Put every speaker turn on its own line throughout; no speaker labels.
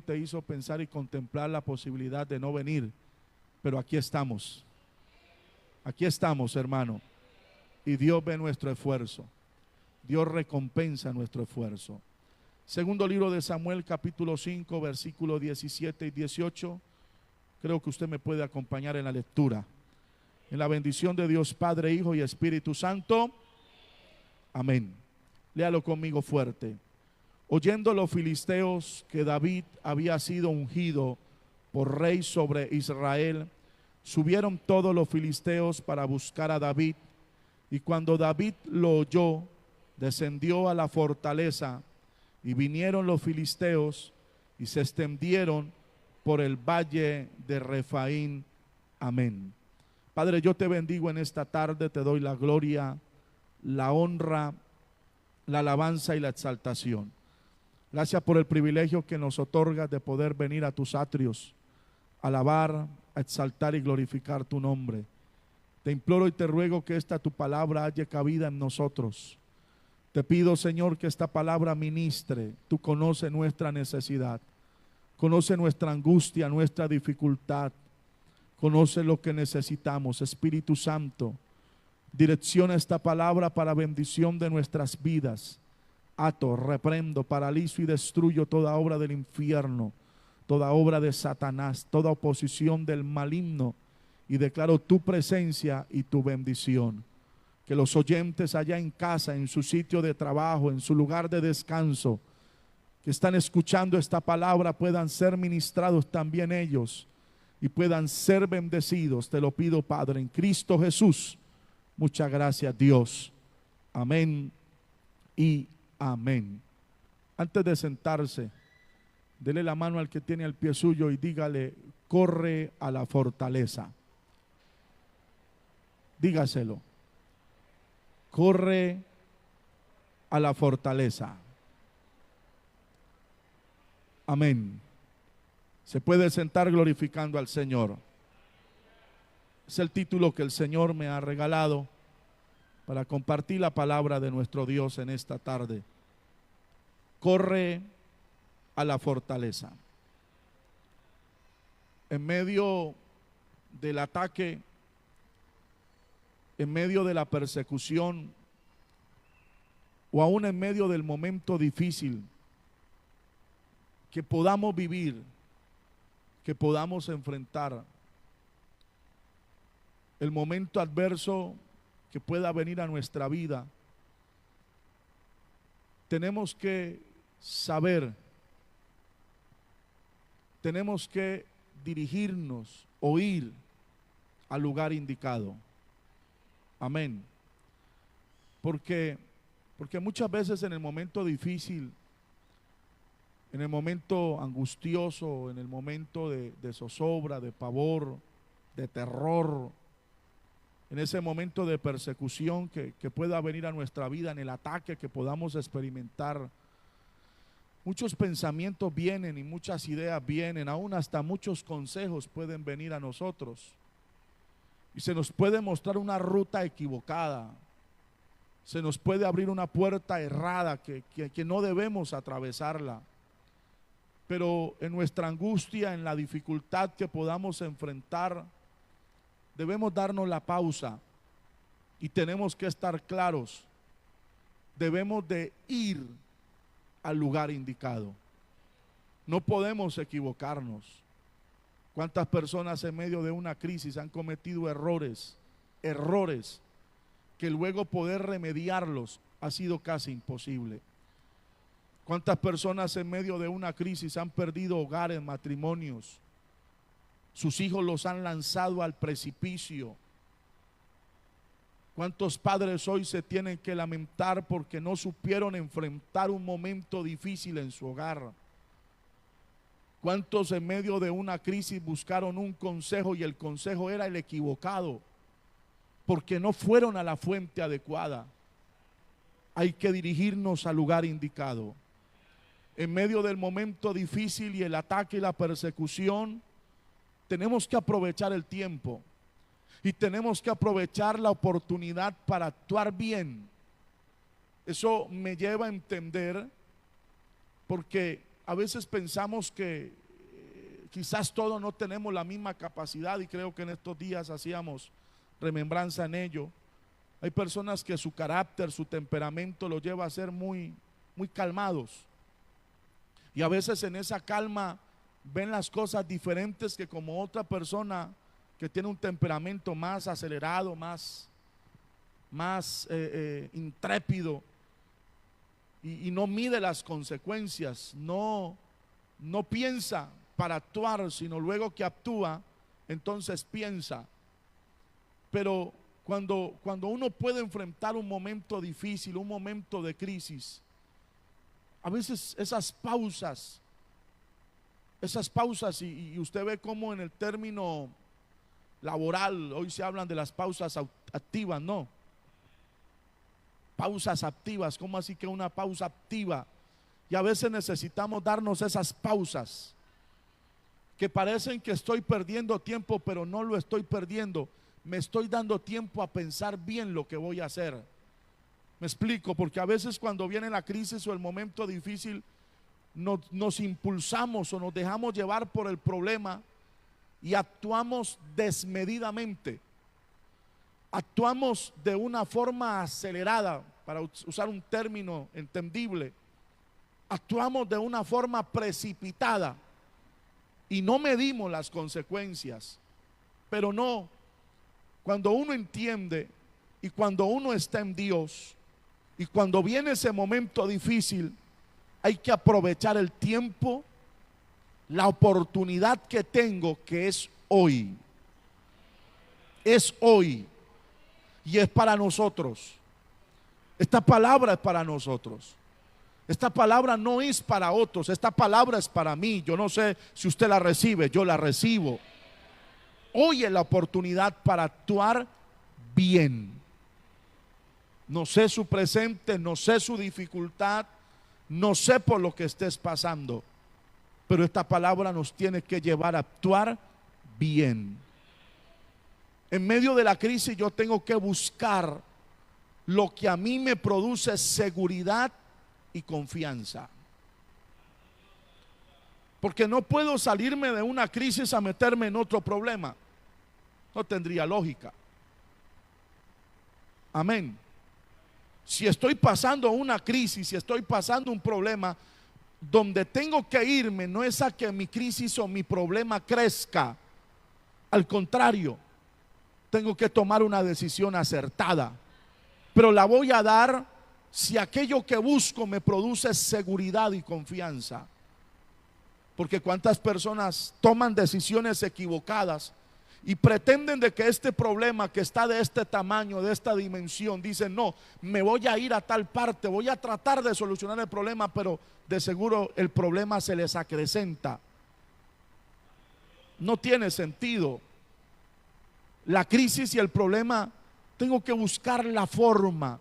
Te hizo pensar y contemplar la posibilidad de no venir, pero aquí estamos, hermano, y Dios ve nuestro esfuerzo, Dios recompensa nuestro esfuerzo. Segundo libro de Samuel, capítulo 5, versículos 17 y 18. Creo que usted me puede acompañar en la lectura. En la bendición de Dios Padre, Hijo y Espíritu Santo. Amén. Léalo conmigo fuerte. Oyendo los filisteos que David había sido ungido por rey sobre Israel, subieron todos los filisteos para buscar a David. Y cuando David lo oyó, descendió a la fortaleza, y vinieron los filisteos y se extendieron por el valle de Refaín. Amén. Padre, yo te bendigo en esta tarde, te doy la gloria, la honra, la alabanza y la exaltación. Gracias por el privilegio que nos otorgas de poder venir a tus atrios, alabar, exaltar y glorificar tu nombre. Te imploro y te ruego que esta tu palabra haya cabida en nosotros. Te pido, Señor, que esta palabra ministre. Tú conoces nuestra necesidad, conoces nuestra angustia, nuestra dificultad, conoces lo que necesitamos. Espíritu Santo, direcciona esta palabra para bendición de nuestras vidas. Ato, reprendo, paralizo y destruyo toda obra del infierno, toda obra de Satanás, toda oposición del maligno, y declaro tu presencia y tu bendición. Que los oyentes allá en casa, en su sitio de trabajo, en su lugar de descanso, que están escuchando esta palabra, puedan ser ministrados también ellos y puedan ser bendecidos. Te lo pido, Padre, en Cristo Jesús. Muchas gracias, Dios. Amén y amén. Antes de sentarse, dele la mano al que tiene al pie suyo y dígale: corre a la fortaleza. Dígaselo: corre a la fortaleza. Amén. Se puede sentar glorificando al Señor. Es el título que el Señor me ha regalado para compartir la palabra de nuestro Dios en esta tarde. Corre a la fortaleza. En medio del ataque, en medio de la persecución, o aún en medio del momento difícil que podamos vivir, que podamos enfrentar, el momento adverso que pueda venir a nuestra vida, tenemos que saber, tenemos que dirigirnos, oír al lugar indicado. Amén. Porque muchas veces en el momento difícil, en el momento angustioso, en el momento de zozobra, de pavor, de terror, en ese momento de persecución que pueda venir a nuestra vida, en el ataque que podamos experimentar, muchos pensamientos vienen y muchas ideas vienen, aún hasta muchos consejos pueden venir a nosotros. Y se nos puede mostrar una ruta equivocada, se nos puede abrir una puerta errada que no debemos atravesarla. Pero en nuestra angustia, en la dificultad que podamos enfrentar, debemos darnos la pausa y tenemos que estar claros. Debemos de ir al lugar indicado. No podemos equivocarnos. ¿Cuántas personas en medio de una crisis han cometido errores que luego poder remediarlos ha sido casi imposible? ¿Cuántas personas en medio de una crisis han perdido hogares, matrimonios? Sus hijos los han lanzado al precipicio. ¿Cuántos padres hoy se tienen que lamentar porque no supieron enfrentar un momento difícil en su hogar? ¿Cuántos en medio de una crisis buscaron un consejo y el consejo era el equivocado porque no fueron a la fuente adecuada? Hay que dirigirnos al lugar indicado. En medio del momento difícil y el ataque y la persecución, tenemos que aprovechar el tiempo y tenemos que aprovechar la oportunidad para actuar bien. Eso me lleva a entender, porque a veces pensamos que quizás todos no tenemos la misma capacidad, y creo que en estos días hacíamos remembranza en ello. Hay personas que su carácter, su temperamento los lleva a ser muy calmados, y a veces en esa calma ven las cosas diferentes que como otra persona que tiene un temperamento más acelerado, más intrépido, y no mide las consecuencias, no piensa para actuar, sino luego que actúa, entonces piensa. Pero cuando uno puede enfrentar un momento difícil, un momento de crisis, a veces esas pausas, y usted ve cómo en el término laboral hoy se hablan de las pausas activas, no. Pausas activas, ¿cómo así que una pausa activa? Y a veces necesitamos darnos esas pausas que parecen que estoy perdiendo tiempo, pero no lo estoy perdiendo. Me estoy dando tiempo a pensar bien lo que voy a hacer. Me explico, porque a veces cuando viene la crisis o el momento difícil, nos impulsamos o nos dejamos llevar por el problema y actuamos desmedidamente. Actuamos de una forma acelerada, para usar un término entendible. Actuamos de una forma precipitada y no medimos las consecuencias. Pero no, cuando uno entiende y cuando uno está en Dios y cuando viene ese momento difícil, hay que aprovechar el tiempo, la oportunidad que tengo, que es hoy. Es hoy. Y es para nosotros. Esta palabra es para nosotros. Esta palabra no es para otros. Esta palabra es para mí. Yo no sé si usted la recibe, yo la recibo. Hoy es la oportunidad para actuar bien. No sé su presente, no sé su dificultad, no sé por lo que estés pasando, pero esta palabra nos tiene que llevar a actuar bien. En medio de la crisis yo tengo que buscar lo que a mí me produce seguridad y confianza. Porque no puedo salirme de una crisis a meterme en otro problema. No tendría lógica. Amén. Si estoy pasando una crisis, si estoy pasando un problema, donde tengo que irme no es a que mi crisis o mi problema crezca. Al contrario, tengo que tomar una decisión acertada, pero la voy a dar si aquello que busco me produce seguridad y confianza. Porque cuántas personas toman decisiones equivocadas y pretenden de que este problema que está de este tamaño, de esta dimensión, dicen no, me voy a ir a tal parte, voy a tratar de solucionar el problema, pero de seguro el problema se les acrecenta. No tiene sentido. La crisis y el problema, tengo que buscar la forma,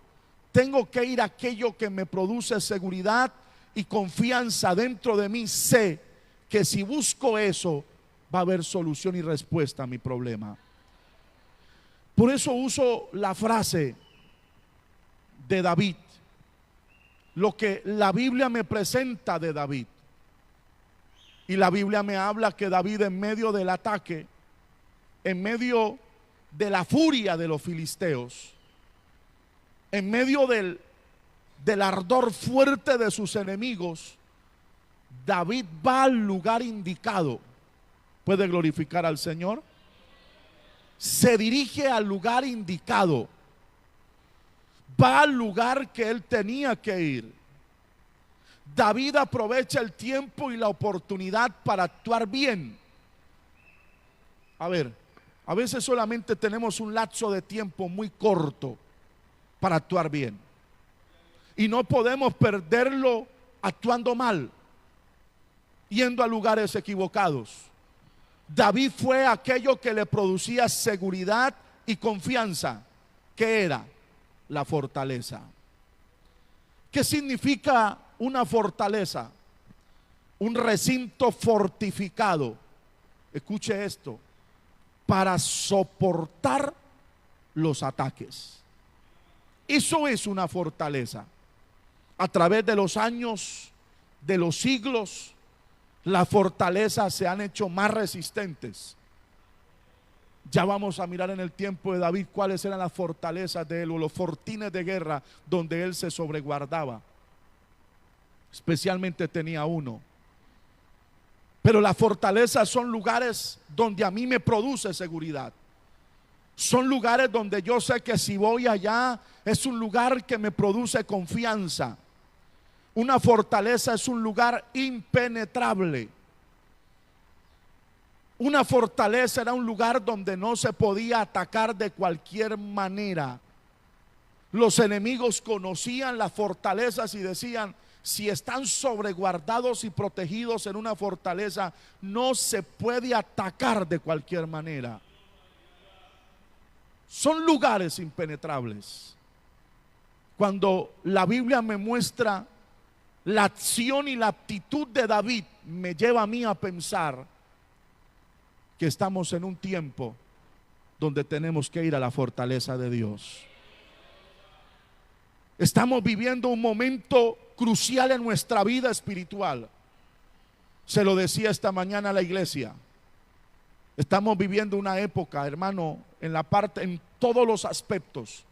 tengo que ir a aquello que me produce seguridad y confianza dentro de mí. Sé que si busco eso, va a haber solución y respuesta a mi problema. Por eso uso la frase de David, lo que la Biblia me presenta de David. Y la Biblia me habla que David, en medio del ataque, en medio de la furia de los filisteos, en medio del ardor fuerte de sus enemigos, David va al lugar indicado. ¿Puede glorificar al Señor? Se dirige al lugar indicado, va al lugar que él tenía que ir. David aprovecha el tiempo y la oportunidad para actuar bien. A ver, a veces solamente tenemos un lapso de tiempo muy corto para actuar bien, y no podemos perderlo actuando mal, yendo a lugares equivocados. David fue aquello que le producía seguridad y confianza. ¿Qué era? La fortaleza. ¿Qué significa una fortaleza? Un recinto fortificado. Escuche esto: para soportar los ataques. Eso es una fortaleza. A través de los años, de los siglos, las fortalezas se han hecho más resistentes. Ya vamos a mirar en el tiempo de David cuáles eran las fortalezas de él, o los fortines de guerra donde él se sobreguardaba. Especialmente tenía uno. Pero las fortalezas son lugares donde a mí me produce seguridad. Son lugares donde yo sé que si voy allá es un lugar que me produce confianza. Una fortaleza es un lugar impenetrable. Una fortaleza era un lugar donde no se podía atacar de cualquier manera. Los enemigos conocían las fortalezas y decían: si están sobreguardados y protegidos en una fortaleza, no se puede atacar de cualquier manera. Son lugares impenetrables. Cuando la Biblia me muestra la acción y la actitud de David, me lleva a mí a pensar que estamos en un tiempo donde tenemos que ir a la fortaleza de Dios. Estamos viviendo un momento crucial en nuestra vida espiritual. Se lo decía esta mañana a la iglesia. Estamos viviendo una época, hermano, en todos los aspectos: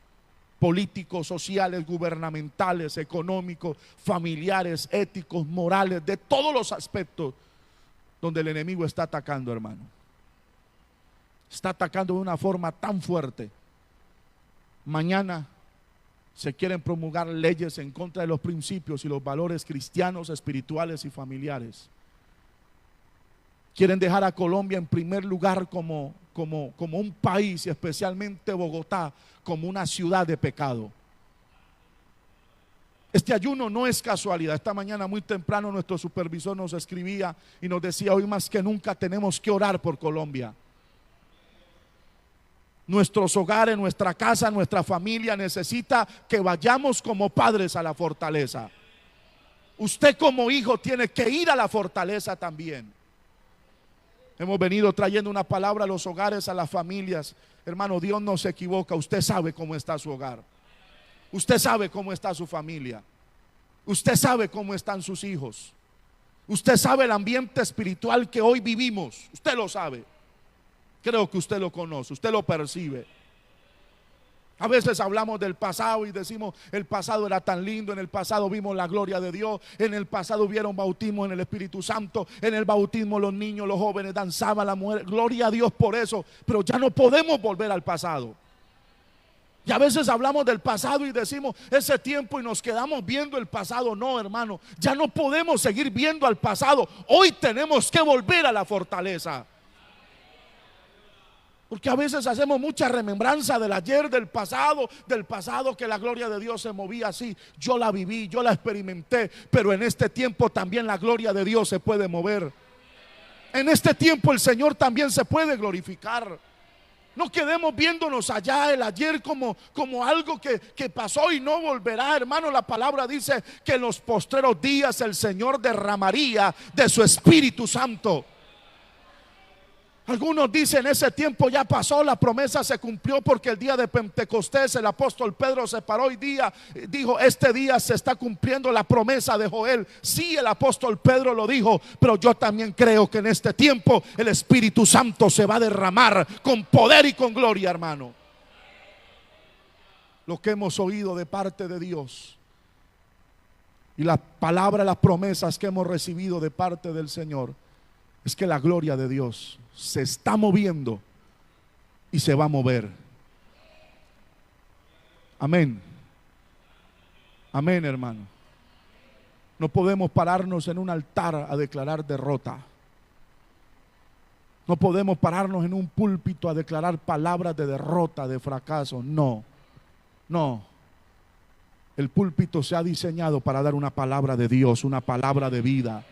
políticos, sociales, gubernamentales, económicos, familiares, éticos, morales, de todos los aspectos, donde el enemigo está atacando, hermano. Está atacando de una forma tan fuerte. Mañana se quieren promulgar leyes en contra de los principios y los valores cristianos, espirituales y familiares. Quieren dejar a Colombia en primer lugar como un país, y especialmente Bogotá, como una ciudad de pecado. Este ayuno no es casualidad. Esta mañana muy temprano nuestro supervisor nos escribía y nos decía: hoy más que nunca tenemos que orar por Colombia. Nuestros hogares, nuestra casa, nuestra familia necesita que vayamos como padres a la fortaleza. Usted como hijo tiene que ir a la fortaleza también. Hemos venido trayendo una palabra a los hogares, a las familias. Hermano, Dios no se equivoca. Usted sabe cómo está su hogar. Usted sabe cómo está su familia. Usted sabe cómo están sus hijos. Usted sabe el ambiente espiritual que hoy vivimos. Usted lo sabe. Creo que usted lo conoce, usted lo percibe. A veces hablamos del pasado y decimos: el pasado era tan lindo, en el pasado vimos la gloria de Dios, en el pasado hubieron bautismo en el Espíritu Santo, en el bautismo los niños, los jóvenes danzaban, la mujer, gloria a Dios por eso. Pero ya no podemos volver al pasado. Y a veces hablamos del pasado y decimos ese tiempo y nos quedamos viendo el pasado. No, hermano, ya no podemos seguir viendo al pasado. Hoy tenemos que volver a la fortaleza. Porque a veces hacemos mucha remembranza del ayer, del pasado que la gloria de Dios se movía así. Yo la viví, yo la experimenté, pero en este tiempo también la gloria de Dios se puede mover. En este tiempo el Señor también se puede glorificar. No quedemos viéndonos allá el ayer como algo que pasó y no volverá, hermano. La palabra dice que en los postreros días el Señor derramaría de su Espíritu Santo. Algunos dicen: ese tiempo ya pasó, la promesa se cumplió, porque el día de Pentecostés el apóstol Pedro se paró y dijo: este día se está cumpliendo la promesa de Joel. Sí, el apóstol Pedro lo dijo, pero yo también creo que en este tiempo el Espíritu Santo se va a derramar con poder y con gloria, hermano. Lo que hemos oído de parte de Dios y la palabra, las promesas que hemos recibido de parte del Señor, es que la gloria de Dios se está moviendo y se va a mover. Amén. Amén, hermano. No podemos pararnos en un altar a declarar derrota. No podemos pararnos en un púlpito a declarar palabras de derrota, de fracaso. No, no. El púlpito se ha diseñado para dar una palabra de Dios, una palabra de vida.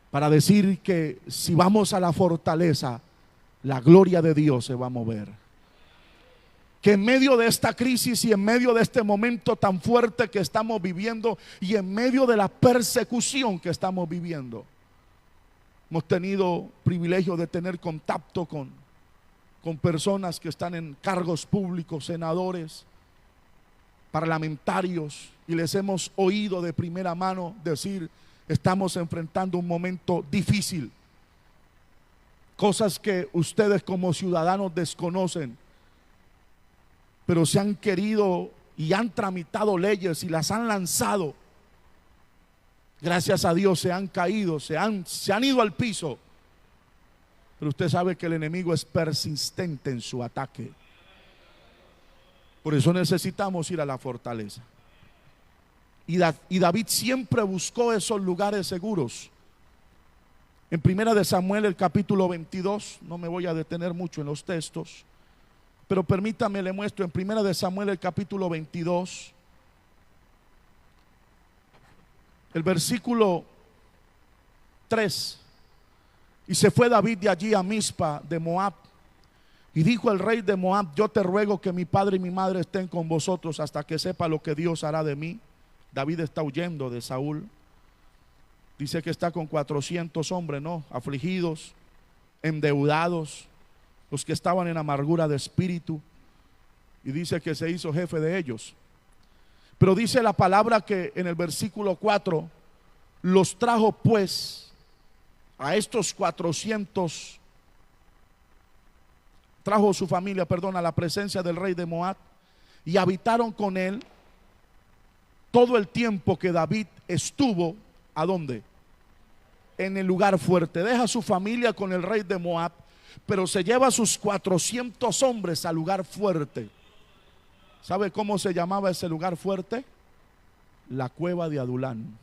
Para decir que si vamos a la fortaleza, la gloria de Dios se va a mover. Que en medio de esta crisis y en medio de este momento tan fuerte que estamos viviendo y en medio de la persecución que estamos viviendo, hemos tenido privilegio de tener contacto con personas que están en cargos públicos, senadores, parlamentarios, y les hemos oído de primera mano decir Estamos enfrentando un momento difícil. Cosas que ustedes como ciudadanos desconocen, pero se han querido y han tramitado leyes y las han lanzado. Gracias a Dios se han caído, se han ido al piso. Pero usted sabe que el enemigo es persistente en su ataque. Por eso necesitamos ir a la fortaleza. Y David siempre buscó esos lugares seguros. En Primera de Samuel, el capítulo 22, no me voy a detener mucho en los textos, pero permítame le muestro en Primera de Samuel, el capítulo 22, el versículo 3. Y se fue David de allí a Mizpa de Moab. Y dijo el rey de Moab: yo te ruego que mi padre y mi madre estén con vosotros hasta que sepa lo que Dios hará de mí. David está huyendo de Saúl. Dice que está con 400 hombres, ¿no? Afligidos, endeudados, los que estaban en amargura de espíritu. Y dice que se hizo jefe de ellos. Pero dice la palabra que en el versículo 4, los trajo pues a estos 400, trajo su familia, perdón, a la presencia del rey de Moab, y habitaron con él todo el tiempo que David estuvo. ¿A dónde? En el lugar fuerte. Deja su familia con el rey de Moab, pero se lleva a sus 400 hombres al lugar fuerte. ¿Sabe cómo se llamaba ese lugar fuerte? La cueva de Adulán.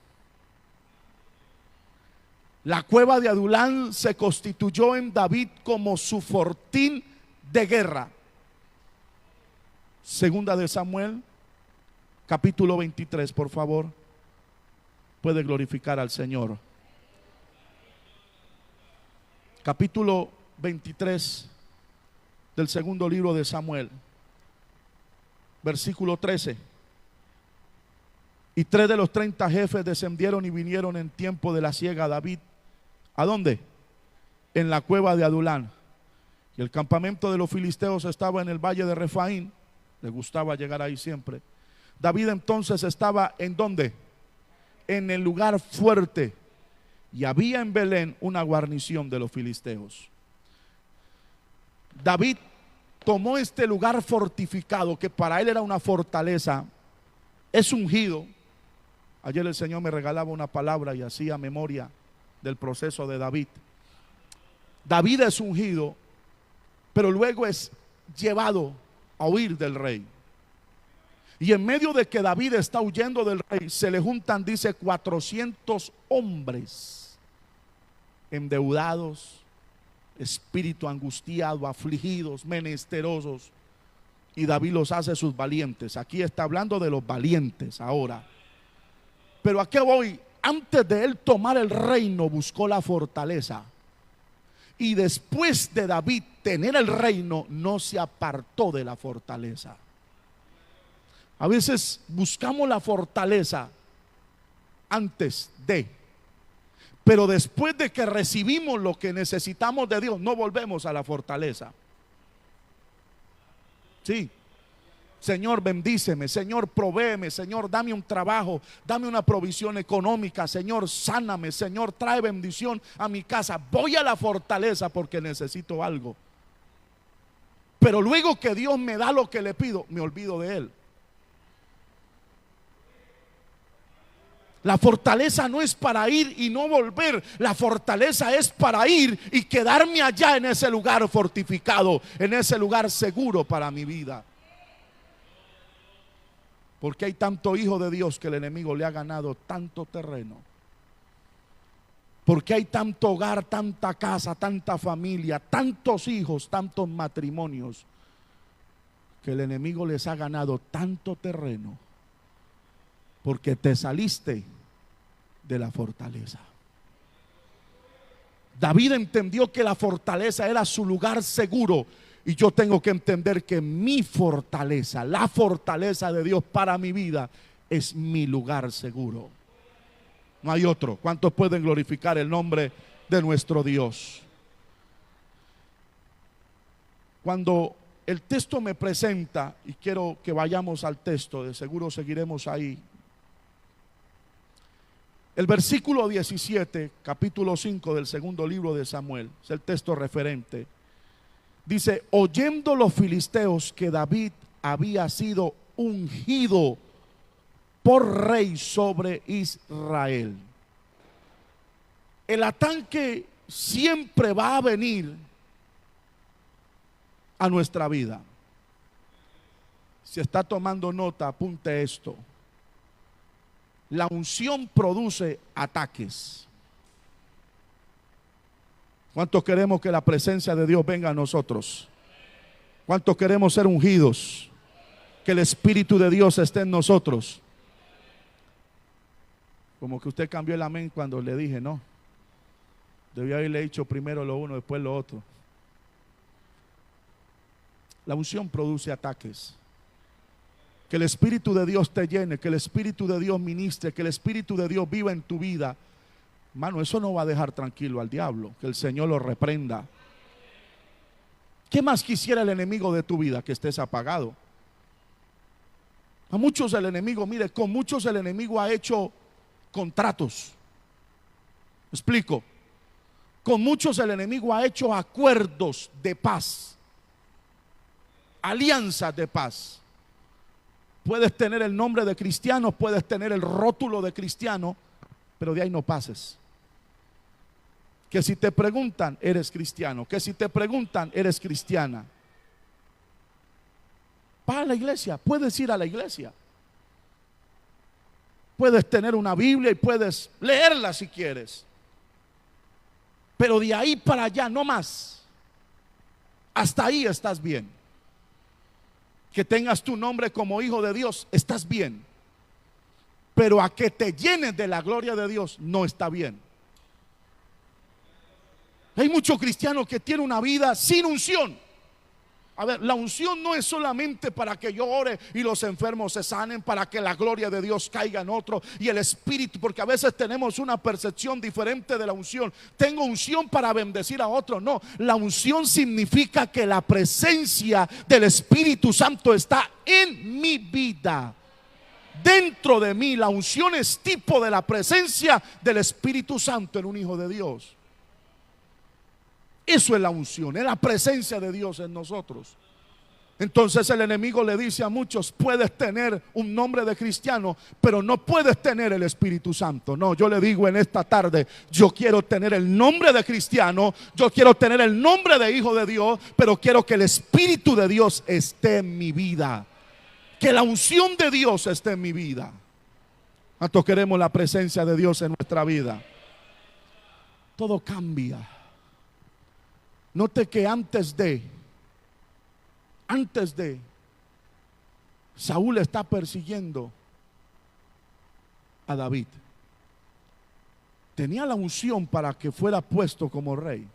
La cueva de Adulán se constituyó en David como su fortín de guerra. Segunda de Samuel, capítulo 23, por favor. Puede glorificar al Señor. Capítulo 23 del segundo libro de Samuel, versículo 13. Y 3 de los 30 jefes descendieron y vinieron en tiempo de la siega a David. ¿A dónde? En la cueva de Adulán. Y el campamento de los filisteos estaba en el valle de Refaín. Le gustaba llegar ahí siempre. David entonces estaba ¿en dónde? En el lugar fuerte. Y había en Belén una guarnición de los filisteos. David tomó este lugar fortificado, que para él era una fortaleza. Es ungido. Ayer el Señor me regalaba una palabra y hacía memoria del proceso de David. David es ungido, pero luego es llevado a huir del rey. Y en medio de que David está huyendo del rey, se le juntan, dice, 400 hombres endeudados, espíritu angustiado, afligidos, menesterosos. Y David los hace sus valientes. Aquí está hablando de los valientes ahora. Pero ¿a qué voy? Antes de él tomar el reino, buscó la fortaleza. Y después de David tener el reino, no se apartó de la fortaleza. A veces buscamos la fortaleza antes de, pero después de que recibimos lo que necesitamos de Dios, no volvemos a la fortaleza. Sí. Señor, bendíceme, Señor, provéeme, Señor, dame un trabajo, dame una provisión económica, Señor, sáname, Señor, trae bendición a mi casa. Voy a la fortaleza porque necesito algo. Pero luego que Dios me da lo que le pido, me olvido de Él. La fortaleza no es para ir y no volver. La fortaleza es para ir y quedarme allá en ese lugar fortificado, en ese lugar seguro para mi vida. Porque hay tanto hijo de Dios que el enemigo le ha ganado tanto terreno. Porque hay tanto hogar, tanta casa, tanta familia, tantos hijos, tantos matrimonios, que el enemigo les ha ganado tanto terreno. Porque te saliste de la fortaleza. David entendió que la fortaleza era su lugar seguro. Y yo tengo que entender que mi fortaleza, la fortaleza de Dios para mi vida, es mi lugar seguro. No hay otro. ¿Cuántos pueden glorificar el nombre de nuestro Dios? Cuando el texto me presenta, y quiero que vayamos al texto, de seguro seguiremos ahí. El versículo 17, capítulo 5 del segundo libro de Samuel, es el texto referente. Dice: oyendo los filisteos que David había sido ungido por rey sobre Israel. El ataque siempre va a venir a nuestra vida. Si está tomando nota, apunte esto. La unción produce ataques. ¿Cuántos queremos que la presencia de Dios venga a nosotros? ¿Cuántos queremos ser ungidos? Que el Espíritu de Dios esté en nosotros. Como que usted cambió el amén cuando le dije no. Debía haberle dicho primero lo uno, después lo otro. La unción produce ataques. Que el Espíritu de Dios te llene, que el Espíritu de Dios ministre, que el Espíritu de Dios viva en tu vida. Hermano, eso no va a dejar tranquilo al diablo. Que el Señor lo reprenda. ¿Qué más quisiera el enemigo de tu vida? Que estés apagado. A muchos el enemigo, mire, con muchos el enemigo ha hecho contratos. ¿Me explico? Con muchos el enemigo ha hecho acuerdos de paz, alianzas de paz. Puedes tener el nombre de cristiano, puedes tener el rótulo de cristiano, pero de ahí no pases. Que si te preguntan, eres cristiano. Que si te preguntan, eres cristiana. Va a la iglesia, puedes ir a la iglesia. Puedes tener una Biblia y puedes leerla si quieres. Pero de ahí para allá no más. Hasta ahí estás bien. Que tengas tu nombre como hijo de Dios, estás bien. Pero a que te llenes de la gloria de Dios, no está bien. Hay muchos cristianos que tienen una vida sin unción. A ver, la unción no es solamente para que yo ore y los enfermos se sanen, para que la gloria de Dios caiga en otro y el Espíritu, porque a veces tenemos una percepción diferente de la unción. Tengo unción para bendecir a otro. No, la unción significa que la presencia del Espíritu Santo está en mi vida, dentro de mí. La unción es tipo de la presencia del Espíritu Santo en un hijo de Dios. Eso es la unción, es la presencia de Dios en nosotros. Entonces el enemigo le dice a muchos: puedes tener un nombre de cristiano, pero no puedes tener el Espíritu Santo. No, yo le digo en esta tarde: yo quiero tener el nombre de cristiano, yo quiero tener el nombre de hijo de Dios, pero quiero que el Espíritu de Dios esté en mi vida, que la unción de Dios esté en mi vida. ¿Cuántos queremos la presencia de Dios en nuestra vida? Todo cambia. Note que antes de Saúl está persiguiendo a David. Tenía la unción para que fuera puesto como rey.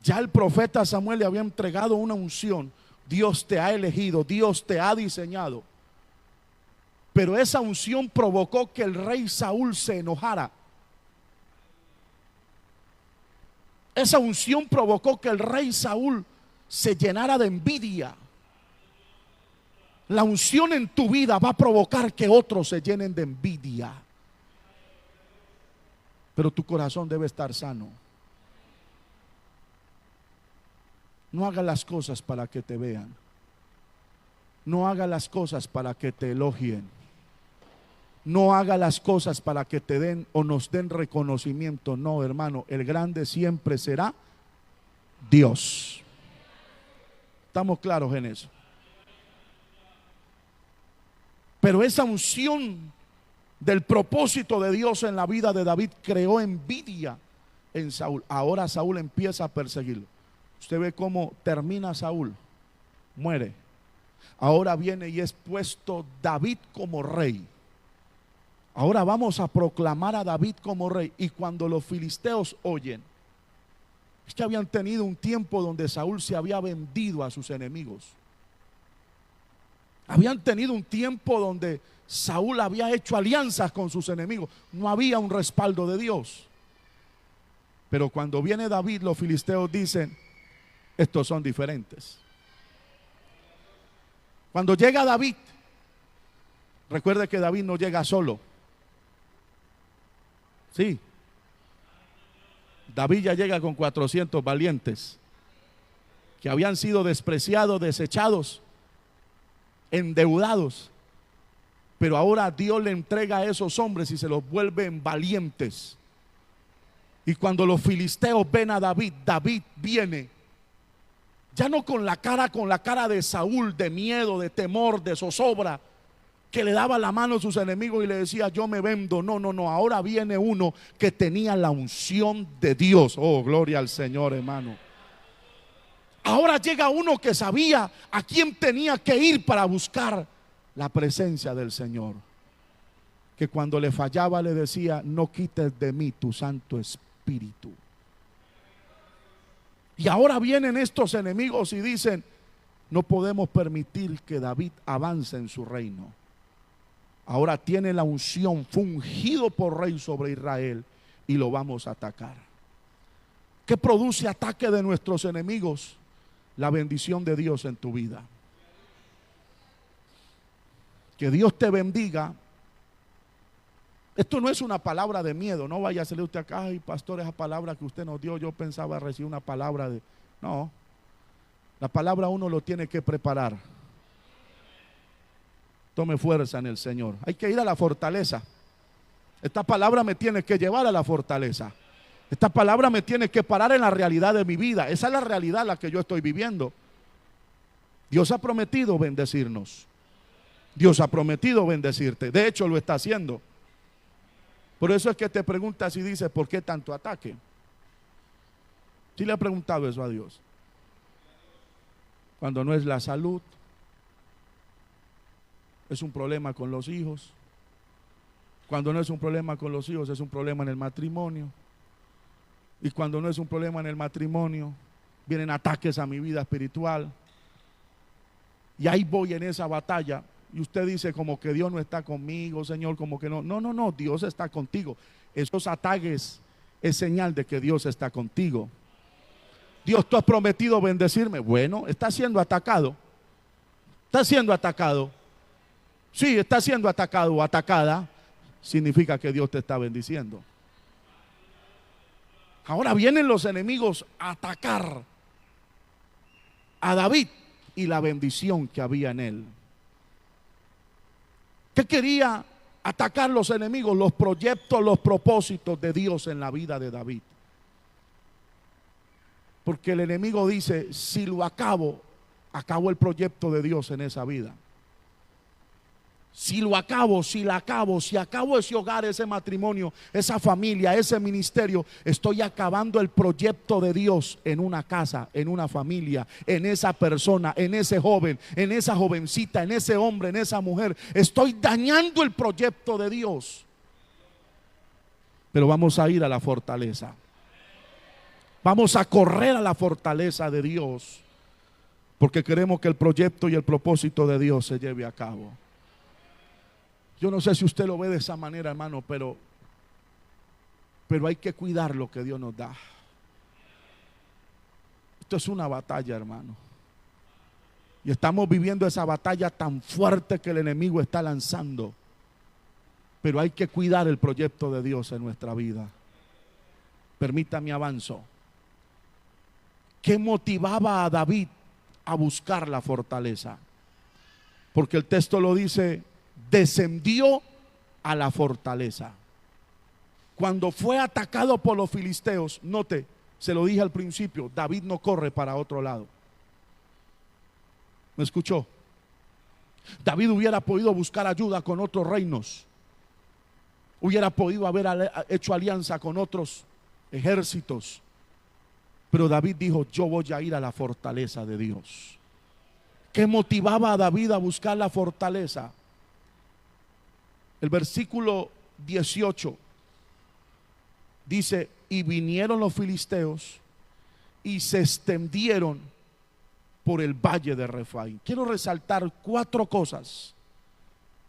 Ya el profeta Samuel le había entregado una unción. Dios te ha elegido, Dios te ha diseñado. Pero esa unción provocó que el rey Saúl se enojara. Esa unción provocó que el rey Saúl se llenara de envidia. La unción en tu vida va a provocar que otros se llenen de envidia. Pero tu corazón debe estar sano. No hagas las cosas para que te vean. No hagas las cosas para que te elogien. No haga las cosas para que te den o nos den reconocimiento. No, hermano, el grande siempre será Dios. ¿Estamos claros en eso? Pero esa unción del propósito de Dios en la vida de David creó envidia en Saúl. Ahora Saúl empieza a perseguirlo. Usted ve cómo termina Saúl. Muere. Ahora viene y es puesto David como rey. Ahora vamos a proclamar a David como rey. Y cuando los filisteos oyen, es que habían tenido un tiempo donde Saúl se había vendido a sus enemigos. Habían tenido un tiempo donde Saúl había hecho alianzas con sus enemigos. No había un respaldo de Dios. Pero cuando viene David, los filisteos dicen: estos son diferentes. Cuando llega David, recuerde que David no llega solo. Sí, David ya llega con 400 valientes que habían sido despreciados, desechados, endeudados. Pero ahora Dios le entrega a esos hombres y se los vuelven valientes. Y cuando los filisteos ven a David, David viene ya no con la cara de Saúl, de miedo, de temor, de zozobra, que le daba la mano a sus enemigos y le decía: yo me vendo. No, no, no. Ahora viene uno que tenía la unción de Dios. Oh, gloria al Señor, hermano. Ahora llega uno que sabía a quién tenía que ir para buscar la presencia del Señor. Que cuando le fallaba le decía: no quites de mí tu Santo Espíritu. Y ahora vienen estos enemigos y dicen: no podemos permitir que David avance en su reino. Ahora tiene la unción, fungido por rey sobre Israel, y lo vamos a atacar. ¿Qué produce ataque de nuestros enemigos? La bendición de Dios en tu vida. Que Dios te bendiga. Esto no es una palabra de miedo. No vaya a salir usted acá: ay, pastor, esa palabra que usted nos dio, yo pensaba recibir una palabra de... No, la palabra uno lo tiene que preparar. Tome fuerza en el Señor. Hay que ir a la fortaleza. Esta palabra me tiene que llevar a la fortaleza. Esta palabra me tiene que parar en la realidad de mi vida. Esa es la realidad la que yo estoy viviendo. Dios ha prometido bendecirnos. Dios ha prometido bendecirte. De hecho, lo está haciendo. Por eso es que te preguntas y dices: ¿por qué tanto ataque? ¿Sí le ha preguntado eso a Dios? Cuando no es la salud, es un problema con los hijos. Cuando no es un problema con los hijos, es un problema en el matrimonio. Y cuando no es un problema en el matrimonio, vienen ataques a mi vida espiritual. Y ahí voy en esa batalla. Y usted dice: como que Dios no está conmigo, Señor, como que no. No, no, no, Dios está contigo. Esos ataques es señal de que Dios está contigo. Dios, tú has prometido bendecirme. Bueno, está siendo atacado. Está siendo atacado. Sí, está siendo atacado o atacada. Significa que Dios te está bendiciendo. Ahora vienen los enemigos a atacar a David y la bendición que había en él. ¿Qué quería atacar los enemigos? Los proyectos, los propósitos de Dios en la vida de David. Porque el enemigo dice: si lo acabo, acabo el proyecto de Dios en esa vida. Si lo acabo, si la acabo, si acabo ese hogar, ese matrimonio, esa familia, ese ministerio, estoy acabando el proyecto de Dios en una casa, en una familia, en esa persona, en ese joven, en esa jovencita, en ese hombre, en esa mujer. Estoy dañando el proyecto de Dios. Pero vamos a ir a la fortaleza. Vamos a correr a la fortaleza de Dios, porque queremos que el proyecto y el propósito de Dios se lleve a cabo. Yo no sé si usted lo ve de esa manera, hermano, pero hay que cuidar lo que Dios nos da. Esto es una batalla, hermano. Y estamos viviendo esa batalla tan fuerte que el enemigo está lanzando. Pero hay que cuidar el proyecto de Dios en nuestra vida. Permítame avanzo. ¿Qué motivaba a David a buscar la fortaleza? Porque el texto lo dice: descendió a la fortaleza. Cuando fue atacado por los filisteos, note, se lo dije al principio, David no corre para otro lado. ¿Me escuchó? David hubiera podido buscar ayuda con otros reinos. Hubiera podido haber hecho alianza con otros ejércitos. Pero David dijo: yo voy a ir a la fortaleza de Dios. ¿Qué motivaba a David a buscar la fortaleza? El versículo 18 dice: y vinieron los filisteos y se extendieron por el valle de Refaim. Quiero resaltar 4 cosas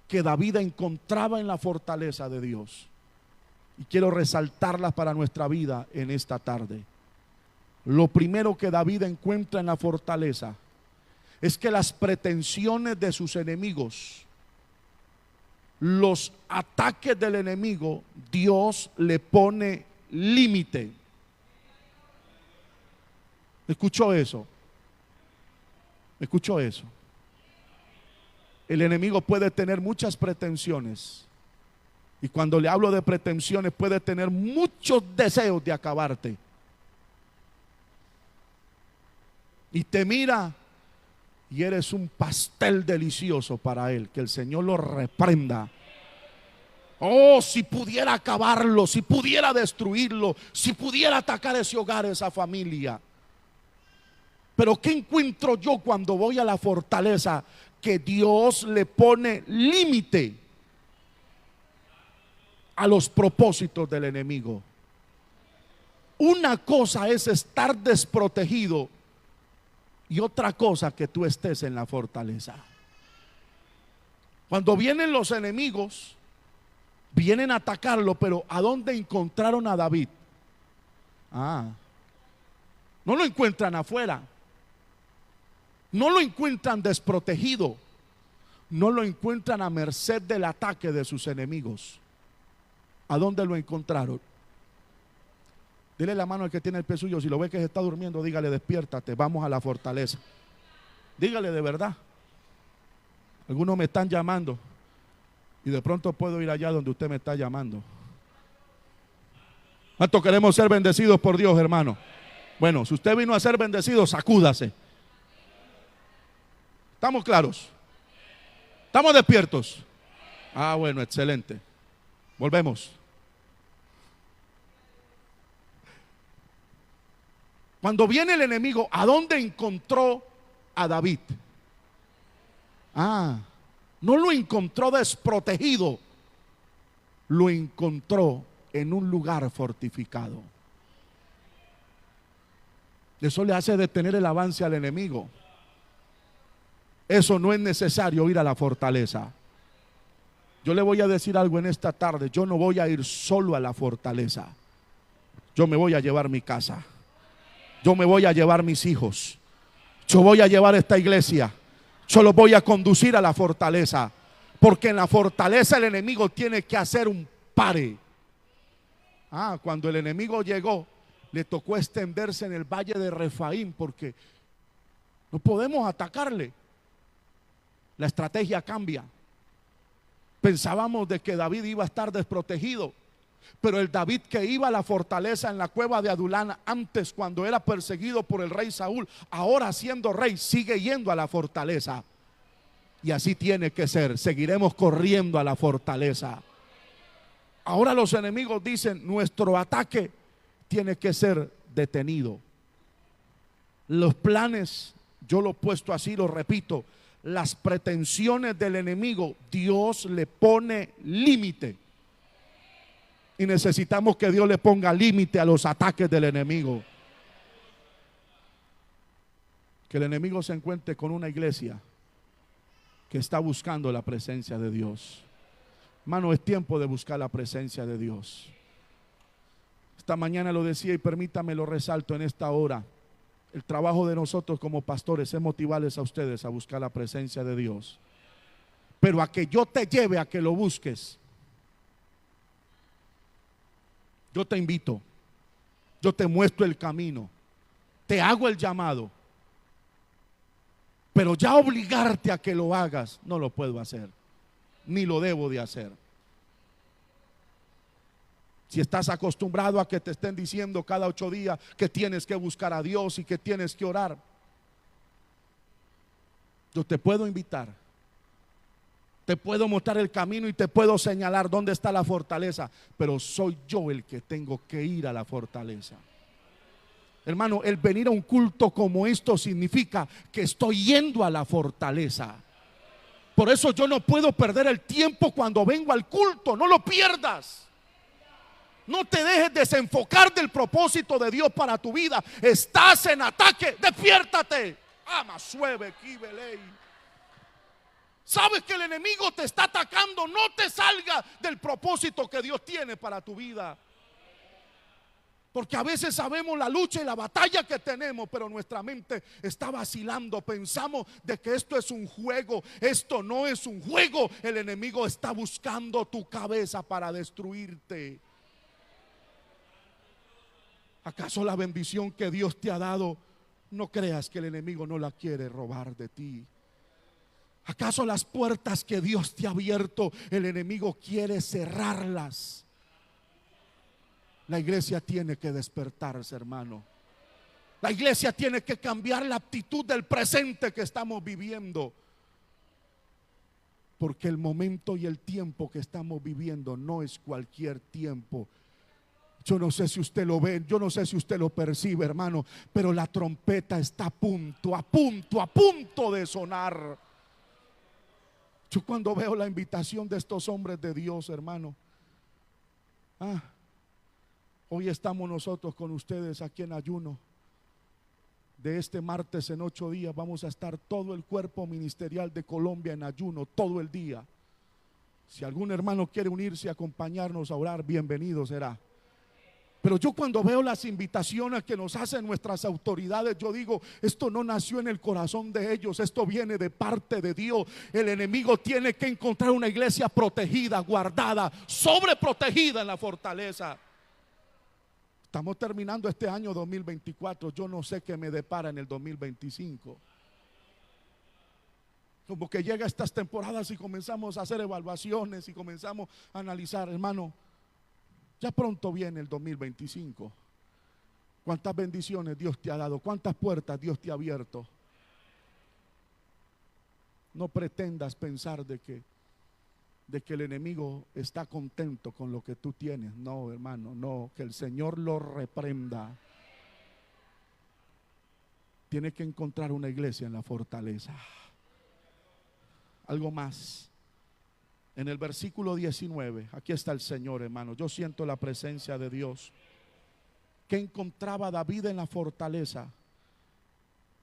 que David encontraba en la fortaleza de Dios, y quiero resaltarlas para nuestra vida en esta tarde. Lo primero que David encuentra en la fortaleza es que las pretensiones de sus enemigos los ataques del enemigo, Dios le pone límite. ¿Escuchó eso? ¿Escuchó eso? El enemigo puede tener muchas pretensiones. Y cuando le hablo de pretensiones, puede tener muchos deseos de acabarte. Y te mira y eres un pastel delicioso para él. Que el Señor lo reprenda. Oh, si pudiera acabarlo, si pudiera destruirlo, si pudiera atacar ese hogar, esa familia. Pero ¿qué encuentro yo cuando voy a la fortaleza? Que Dios le pone límite a los propósitos del enemigo. Una cosa es estar desprotegido y otra cosa que tú estés en la fortaleza. Cuando vienen los enemigos, vienen a atacarlo, pero ¿a dónde encontraron a David? No lo encuentran afuera. No lo encuentran desprotegido. No lo encuentran a merced del ataque de sus enemigos. ¿A dónde lo encontraron? Dile la mano al que tiene el pie suyo. Si lo ve que se está durmiendo, dígale: despiértate, vamos a la fortaleza. Dígale de verdad. Algunos me están llamando y de pronto puedo ir allá donde usted me está llamando. ¿Cuánto queremos ser bendecidos por Dios, hermano? Bueno, si usted vino a ser bendecido, sacúdase. ¿Estamos claros? ¿Estamos despiertos? Bueno, excelente. Volvemos. Cuando viene el enemigo, ¿a dónde encontró a David? No lo encontró desprotegido. Lo encontró en un lugar fortificado. Eso le hace detener el avance al enemigo. Eso no es necesario ir a la fortaleza. Yo le voy a decir algo en esta tarde. Yo no voy a ir solo a la fortaleza. Yo me voy a llevar mi casa. Yo me voy a llevar mis hijos. Yo voy a llevar esta iglesia. Yo los voy a conducir a la fortaleza. Porque en la fortaleza el enemigo tiene que hacer un pare. Cuando el enemigo llegó, le tocó extenderse en el valle de Refaim, porque no podemos atacarle. La estrategia cambia. Pensábamos de que David iba a estar desprotegido, pero el David que iba a la fortaleza en la cueva de Adulán antes, cuando era perseguido por el rey Saúl, ahora siendo rey sigue yendo a la fortaleza. Y así tiene que ser. Seguiremos corriendo a la fortaleza. Ahora los enemigos dicen: nuestro ataque tiene que ser detenido. Los planes, yo lo he puesto así, lo repito, las pretensiones del enemigo, Dios le pone límite. Y necesitamos que Dios le ponga límite a los ataques del enemigo. Que el enemigo se encuentre con una iglesia que está buscando la presencia de Dios. Hermano, es tiempo de buscar la presencia de Dios. Esta mañana lo decía y permítame lo resalto en esta hora. El trabajo de nosotros como pastores es motivarles a ustedes a buscar la presencia de Dios. Pero a que yo te lleve a que lo busques, yo te invito, yo te muestro el camino, te hago el llamado. Pero ya obligarte a que lo hagas, no lo puedo hacer, ni lo debo de hacer. Si estás acostumbrado a que te estén diciendo cada 8 días que tienes que buscar a Dios y que tienes que orar, yo te puedo invitar, te puedo mostrar el camino y te puedo señalar dónde está la fortaleza, pero soy yo el que tengo que ir a la fortaleza. Hermano, el venir a un culto como esto significa que estoy yendo a la fortaleza. Por eso yo no puedo perder el tiempo cuando vengo al culto. No lo pierdas. No te dejes desenfocar del propósito de Dios para tu vida. Estás en ataque, despiértate. Sabes que el enemigo te está atacando. No te salgas del propósito que Dios tiene para tu vida. Porque a veces sabemos la lucha y la batalla que tenemos, pero nuestra mente está vacilando. Pensamos de que esto es un juego. Esto no es un juego. El enemigo está buscando tu cabeza para destruirte. ¿Acaso la bendición que Dios te ha dado, no creas que el enemigo no la quiere robar de ti? ¿Acaso las puertas que Dios te ha abierto, el enemigo quiere cerrarlas? La iglesia tiene que despertarse, hermano. La iglesia tiene que cambiar la actitud del presente que estamos viviendo. Porque el momento y el tiempo que estamos viviendo no es cualquier tiempo. Yo no sé si usted lo ve, yo no sé si usted lo percibe, hermano, pero la trompeta está a punto de sonar. Yo cuando veo la invitación de estos hombres de Dios, hermano, hoy estamos nosotros con ustedes aquí en ayuno. De este martes en 8 días vamos a estar todo el cuerpo ministerial de Colombia en ayuno, todo el día. Si algún hermano quiere unirse y acompañarnos a orar, bienvenido será. Pero yo cuando veo las invitaciones que nos hacen nuestras autoridades, yo digo, esto no nació en el corazón de ellos, esto viene de parte de Dios. El enemigo tiene que encontrar una iglesia protegida, guardada, sobreprotegida en la fortaleza. Estamos terminando este año 2024. Yo no sé qué me depara en el 2025. Como que llega estas temporadas y comenzamos a hacer evaluaciones y comenzamos a analizar, hermano, ya pronto viene el 2025. ¿Cuántas bendiciones Dios te ha dado? ¿Cuántas puertas Dios te ha abierto? No pretendas pensar de que el enemigo está contento con lo que tú tienes. No, hermano, no, que el Señor lo reprenda. Tiene que encontrar una iglesia en la fortaleza. Algo más. En el versículo 19, aquí está el Señor, hermano. Yo siento la presencia de Dios. ¿Qué encontraba David en la fortaleza?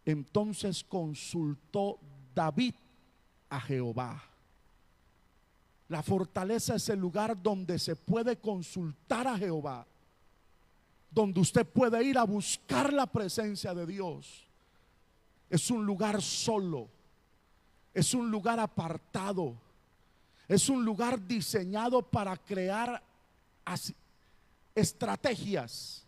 Entonces consultó David a Jehová. La fortaleza es el lugar donde se puede consultar a Jehová, donde usted puede ir a buscar la presencia de Dios. Es un lugar solo, es un lugar apartado, es un lugar diseñado para crear estrategias.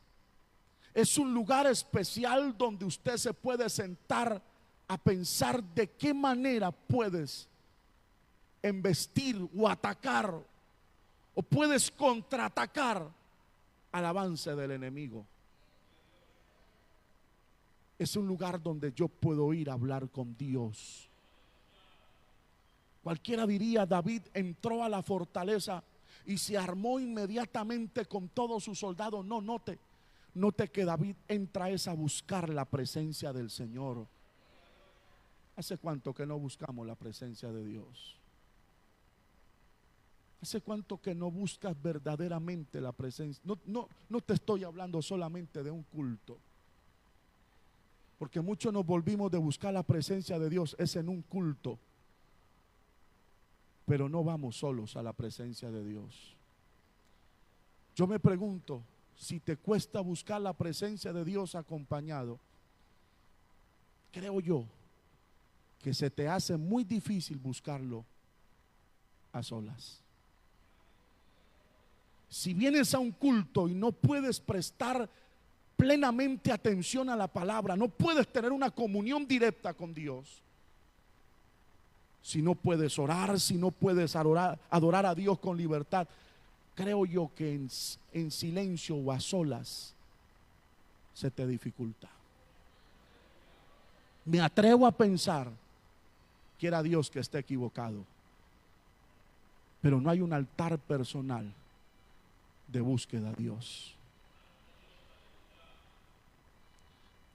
Es un lugar especial donde usted se puede sentar a pensar de qué manera puedes embestir o atacar, o puedes contraatacar al avance del enemigo. Es un lugar donde yo puedo ir a hablar con Dios. Cualquiera diría, David entró a la fortaleza y se armó inmediatamente con todos sus soldados. No, note que David entra a buscar la presencia del Señor. ¿Hace cuánto que no buscamos la presencia de Dios? ¿Hace cuánto que no buscas verdaderamente la presencia? No te estoy hablando solamente de un culto, porque muchos nos volvimos de buscar la presencia de Dios es en un culto, pero no vamos solos a la presencia de Dios. Yo me pregunto, si te cuesta buscar la presencia de Dios acompañado, creo yo que se te hace muy difícil buscarlo a solas. Si vienes a un culto y no puedes prestar plenamente atención a la palabra, no puedes tener una comunión directa con Dios, si no puedes orar, si no puedes adorar a Dios con libertad, creo yo que en silencio o a solas se te dificulta. Me atrevo a pensar, quiera Dios que esté equivocado, pero no hay un altar personal de búsqueda a Dios.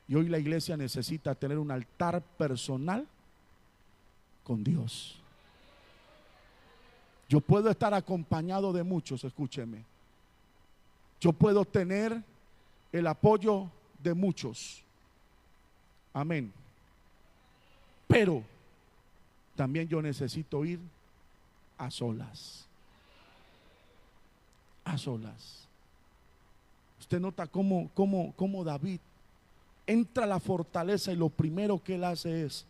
Y hoy la iglesia necesita tener un altar personal con Dios. Yo puedo estar acompañado de muchos, escúcheme. Yo puedo tener el apoyo de muchos. Amén. Pero también yo necesito ir a solas. A solas. Usted nota cómo David entra a la fortaleza y lo primero que él hace es: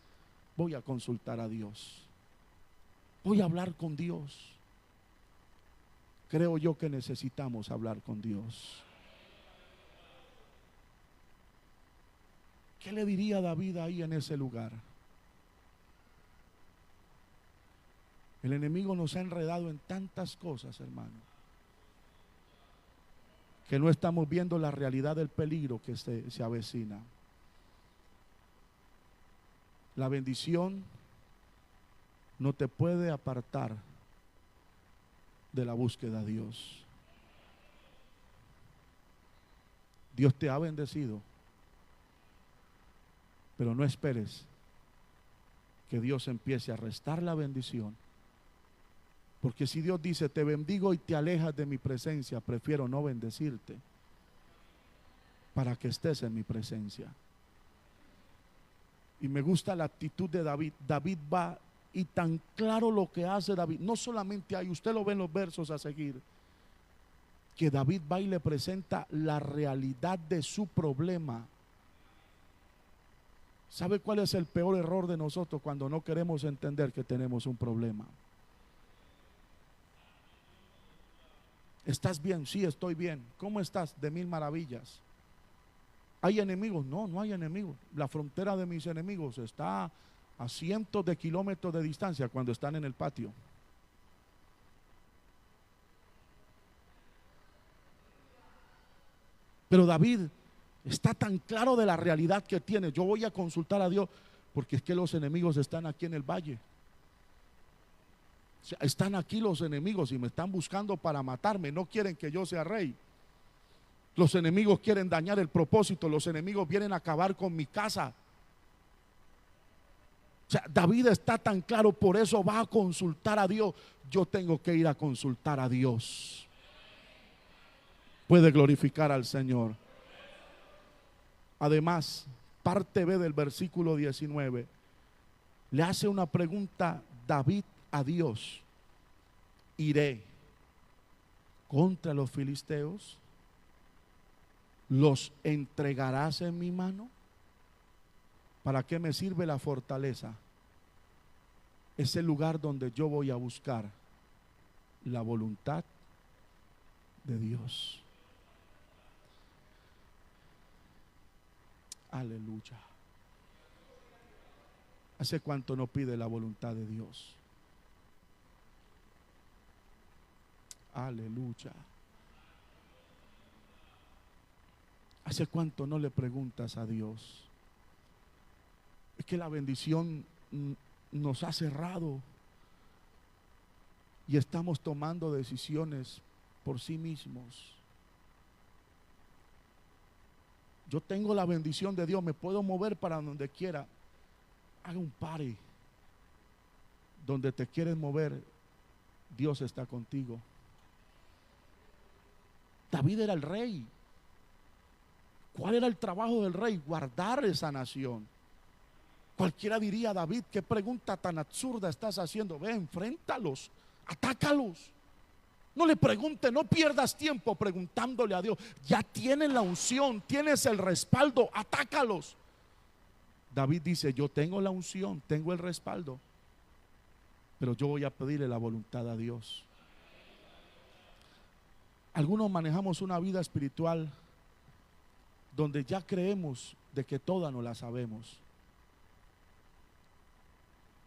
voy a consultar a Dios, voy a hablar con Dios. Creo yo que necesitamos hablar con Dios. ¿Qué le diría David ahí en ese lugar? El enemigo nos ha enredado en tantas cosas, hermano, que no estamos viendo la realidad del peligro que se avecina. La bendición no te puede apartar de la búsqueda de Dios. Dios te ha bendecido, pero no esperes que Dios empiece a restar la bendición. Porque si Dios dice: te bendigo y te alejas de mi presencia, prefiero no bendecirte para que estés en mi presencia. Y me gusta la actitud de David. David va, y tan claro lo que hace David, no solamente hay, usted lo ve en los versos a seguir, que David va y le presenta la realidad de su problema. ¿Sabe cuál es el peor error de nosotros? Cuando no queremos entender que tenemos un problema. ¿Estás bien? Sí, estoy bien. ¿Cómo estás? De mil maravillas. ¿Hay enemigos? No, no hay enemigos. La frontera de mis enemigos está a cientos de kilómetros de distancia cuando están en el patio. Pero David está tan claro de la realidad que tiene. Yo voy a consultar a Dios porque es que los enemigos están aquí en el valle. O sea, están aquí los enemigos y me están buscando para matarme. No quieren que yo sea rey. Los enemigos quieren dañar el propósito. Los enemigos vienen a acabar con mi casa. O sea, David está tan claro, por eso va a consultar a Dios. Yo tengo que ir a consultar a Dios. Puede glorificar al Señor. Además, parte B del versículo 19, le hace una pregunta David a Dios: ¿iré contra los filisteos? ¿Los entregarás en mi mano? ¿Para qué me sirve la fortaleza? Es el lugar donde yo voy a buscar la voluntad de Dios. Aleluya. ¿Hace cuánto no pide la voluntad de Dios? Aleluya. ¿Hace cuánto no le preguntas a Dios? Es que la bendición nos ha cerrado y estamos tomando decisiones por sí mismos. Yo tengo la bendición de Dios, me puedo mover para donde quiera. Haga un party. Donde te quieres mover, Dios está contigo. David era el rey. ¿Cuál era el trabajo del rey? Guardar esa nación. Cualquiera diría: David, qué pregunta tan absurda estás haciendo. Ve, enfréntalos, atácalos. No le pregunte, no pierdas tiempo preguntándole a Dios. Ya tienes la unción, tienes el respaldo, atácalos. David dice: yo tengo la unción, tengo el respaldo, pero yo voy a pedirle la voluntad a Dios. Algunos manejamos una vida espiritual donde ya creemos de que toda no la sabemos.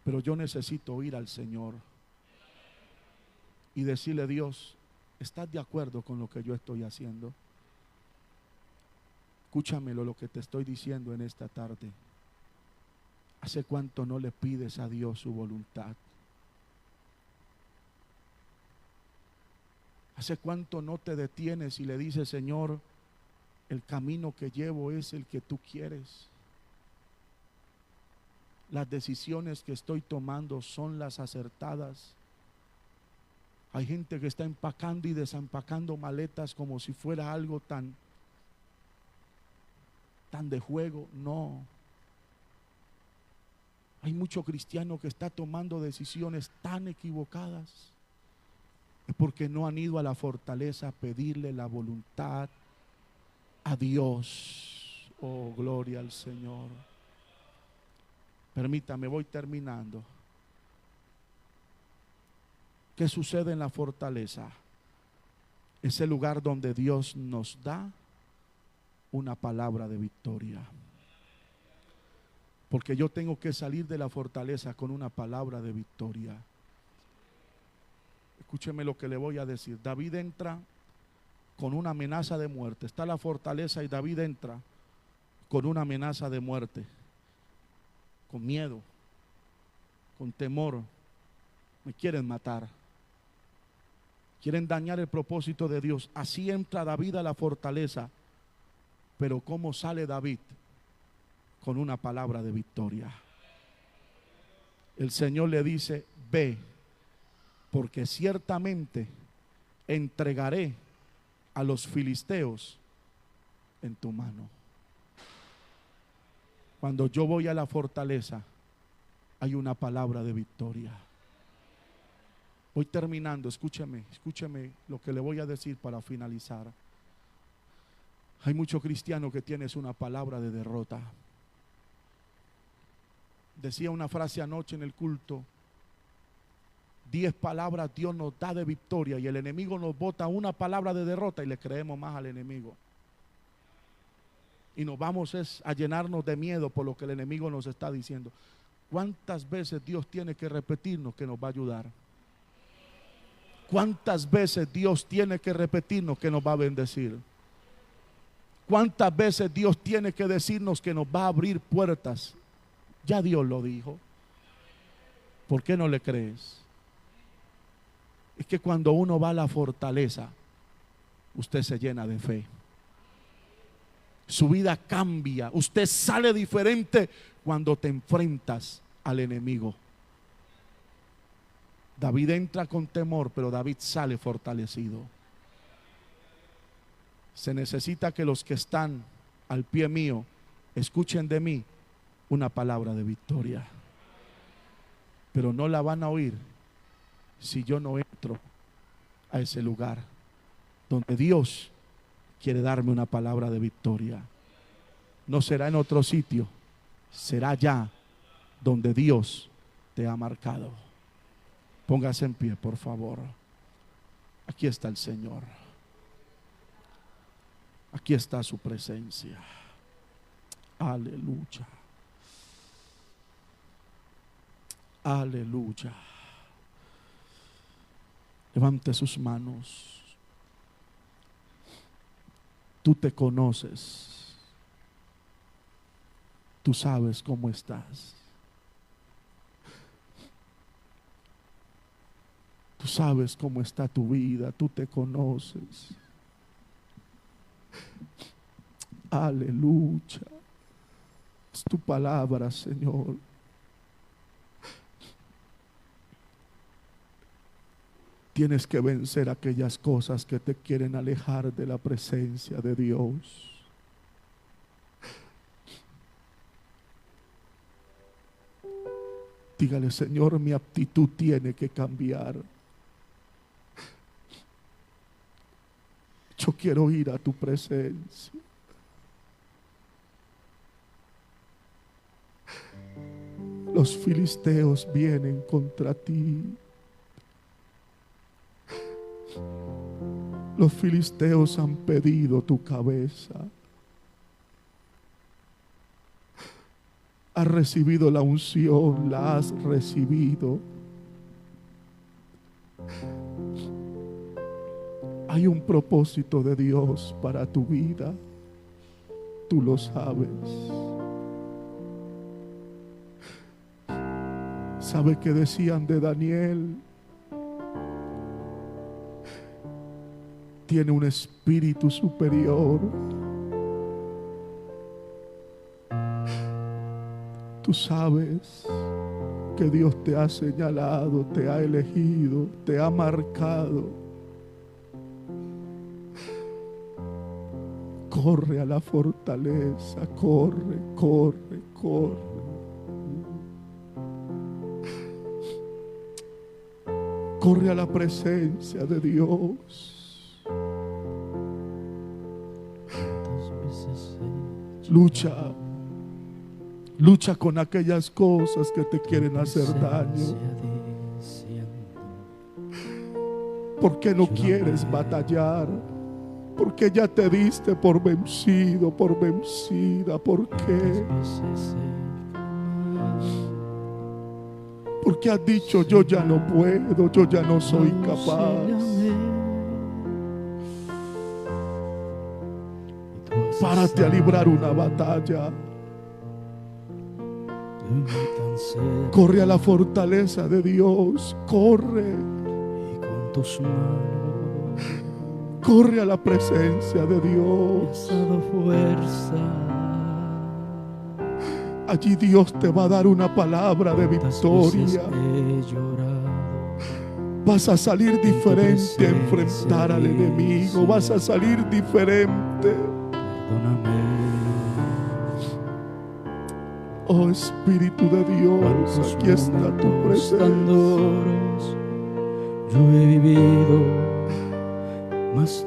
Pero yo necesito ir al Señor y decirle: Dios, ¿estás de acuerdo con lo que yo estoy haciendo? Escúchamelo lo que te estoy diciendo en esta tarde. ¿Hace cuánto no le pides a Dios su voluntad? ¿Hace cuánto no te detienes y le dices: Señor, el camino que llevo es el que tú quieres? Las decisiones que estoy tomando son las acertadas. Hay gente que está empacando y desempacando maletas como si fuera algo tan de juego. No. Hay mucho cristiano que está tomando decisiones tan equivocadas. Es porque no han ido a la fortaleza a pedirle la voluntad a Dios. Oh, gloria al Señor. Permítame, voy terminando. ¿Qué sucede en la fortaleza? Es el lugar donde Dios nos da una palabra de victoria. Porque yo tengo que salir de la fortaleza con una palabra de victoria. Escúcheme lo que le voy a decir. David entra con una amenaza de muerte. Está la fortaleza y David entra con una amenaza de muerte. Con miedo, con temor. Me quieren matar. Quieren dañar el propósito de Dios. Así entra David a la fortaleza. Pero ¿cómo sale David? Con una palabra de victoria. El Señor le dice: ve, porque ciertamente entregaré a los filisteos en tu mano. Cuando yo voy a la fortaleza, hay una palabra de victoria. Voy terminando, escúcheme lo que le voy a decir para finalizar. Hay muchos cristianos que tienen una palabra de derrota. Decía una frase anoche en el culto: 10 palabras Dios nos da de victoria y el enemigo nos bota una palabra de derrota y le creemos más al enemigo. Y nos vamos a llenarnos de miedo por lo que el enemigo nos está diciendo. ¿Cuántas veces Dios tiene que repetirnos que nos va a ayudar? ¿Cuántas veces Dios tiene que repetirnos que nos va a bendecir? ¿Cuántas veces Dios tiene que decirnos que nos va a abrir puertas? Ya Dios lo dijo. ¿Por qué no le crees? Es que cuando uno va a la fortaleza, usted se llena de fe. Su vida cambia. Usted sale diferente cuando te enfrentas al enemigo. David entra con temor, pero David sale fortalecido. Se necesita que los que están al pie mío escuchen de mí una palabra de victoria. Pero no la van a oír si yo no entro a ese lugar donde Dios quiere darme una palabra de victoria. No será en otro sitio, será allá donde Dios te ha marcado. Póngase en pie, por favor. Aquí está el Señor. Aquí está su presencia. Aleluya. Aleluya. Levante sus manos. Tú te conoces. Tú sabes cómo estás. Tú sabes cómo está tu vida. Tú te conoces. Aleluya. Es tu palabra, Señor. Tienes que vencer aquellas cosas que te quieren alejar de la presencia de Dios. Dígale: Señor, mi actitud tiene que cambiar. Yo quiero ir a tu presencia. Los filisteos vienen contra ti. Los filisteos han pedido tu cabeza. Has recibido la unción, la has recibido. Hay un propósito de Dios para tu vida. Tú lo sabes. ¿Sabe qué decían de Daniel? Tiene un espíritu superior. Tú sabes que Dios te ha señalado, te ha elegido, te ha marcado. Corre a la fortaleza, corre, corre, corre. Corre a la presencia de Dios. Lucha. Lucha con aquellas cosas que te quieren hacer daño. ¿Por qué no quieres batallar? ¿Por qué ya te diste por vencido, por vencida? ¿Por qué? Porque has dicho: yo ya no puedo, yo ya no soy capaz. Párate a librar una batalla. Corre a la fortaleza de Dios. Corre. Corre a la presencia de Dios. Allí Dios te va a dar una palabra de victoria. Vas a salir diferente a enfrentar al enemigo. Vas a salir diferente. Oh Espíritu de Dios, aquí está tu presencia.
Yo he vivido más.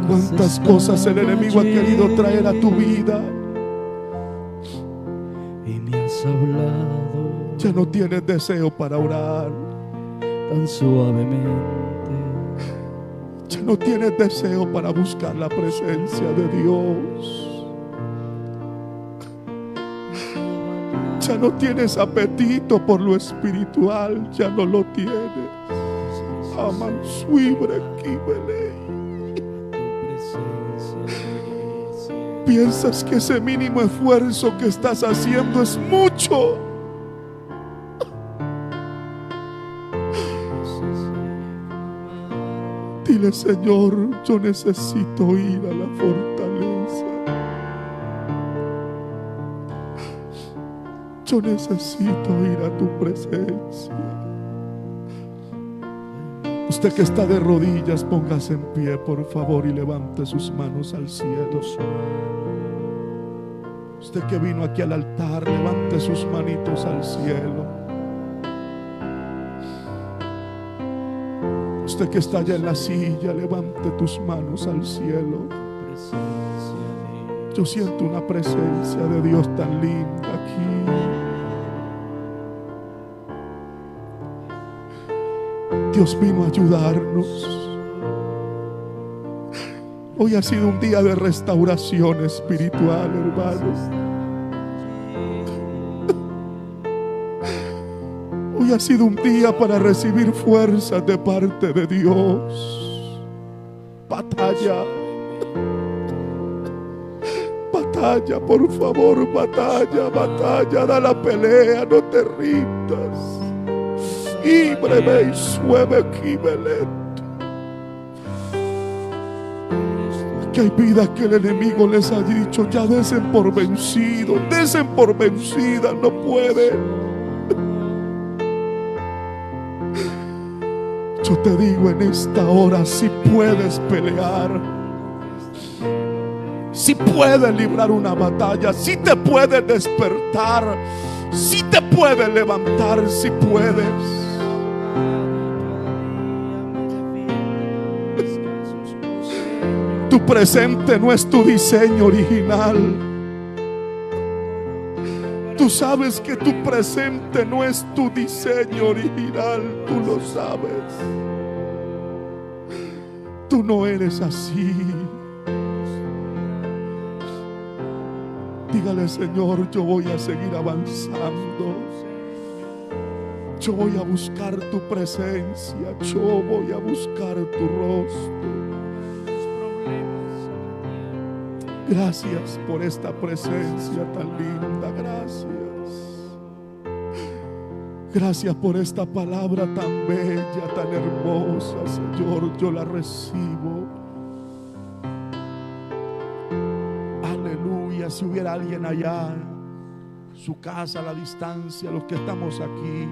Cuántas cosas el enemigo ha querido traer a tu vida.
Y me has hablado.
Ya no tienes deseo para orar.
Tan suavemente.
Ya no tienes deseo para buscar la presencia de Dios. Ya no tienes apetito por lo espiritual. Ya no lo tienes. Aman suibre kibele. Piensas que ese mínimo esfuerzo que estás haciendo es mucho. Dile: Señor, yo necesito ir a la fortaleza. Yo necesito ir a tu presencia. Usted que está de rodillas, póngase en pie, por favor, y levante sus manos al cielo. Usted que vino aquí al altar, levante sus manitos al cielo. Usted que está allá en la silla, levante tus manos al cielo. Yo siento una presencia de Dios tan linda aquí. Dios vino a ayudarnos. Hoy ha sido un día de restauración espiritual, hermanos. Hoy ha sido un día para recibir fuerzas de parte de Dios. Batalla. Batalla, por favor, batalla, batalla. Da la pelea, no te rindas. Y breve y suave kibelet. Que hay vidas que el enemigo les ha dicho: ya desen por vencido, desen por vencida, no pueden. Yo te digo en esta hora: si puedes pelear, si puedes librar una batalla, si te puedes despertar, si te puedes levantar, si puedes. Tu presente no es tu diseño original. Tú sabes que tu presente no es tu diseño original. Tú lo sabes. Tú no eres así. Dígale: Señor, yo voy a seguir avanzando. Yo voy a buscar tu presencia. Yo voy a buscar tu rostro. Gracias por esta presencia tan linda. Gracias. Gracias por esta palabra tan bella, tan hermosa, Señor. Yo la recibo. Aleluya. Si hubiera alguien allá, su casa a la distancia, los que estamos aquí,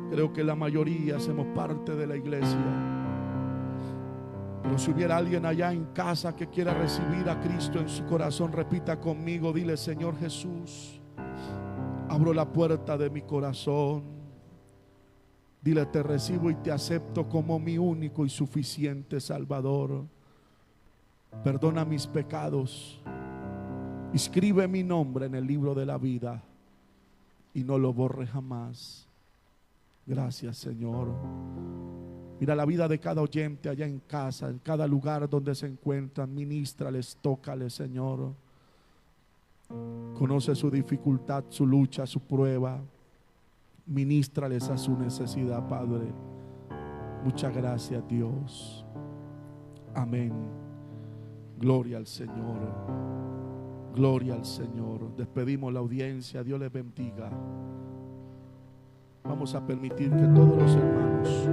creo que la mayoría hacemos parte de la iglesia. Pero si hubiera alguien allá en casa que quiera recibir a Cristo en su corazón, repita conmigo: dile: Señor Jesús, abro la puerta de mi corazón. Dile: te recibo y te acepto como mi único y suficiente Salvador. Perdona mis pecados. Escribe mi nombre en el libro de la vida y no lo borre jamás. Gracias, Señor. Mira la vida de cada oyente allá en casa, en cada lugar donde se encuentran. Ministrales, tócales, Señor. Conoce su dificultad, su lucha, su prueba. Ministrales a su necesidad, Padre. Muchas gracias, Dios. Amén. Gloria al Señor. Gloria al Señor. Despedimos la audiencia. Dios les bendiga. Vamos a permitir que todos los hermanos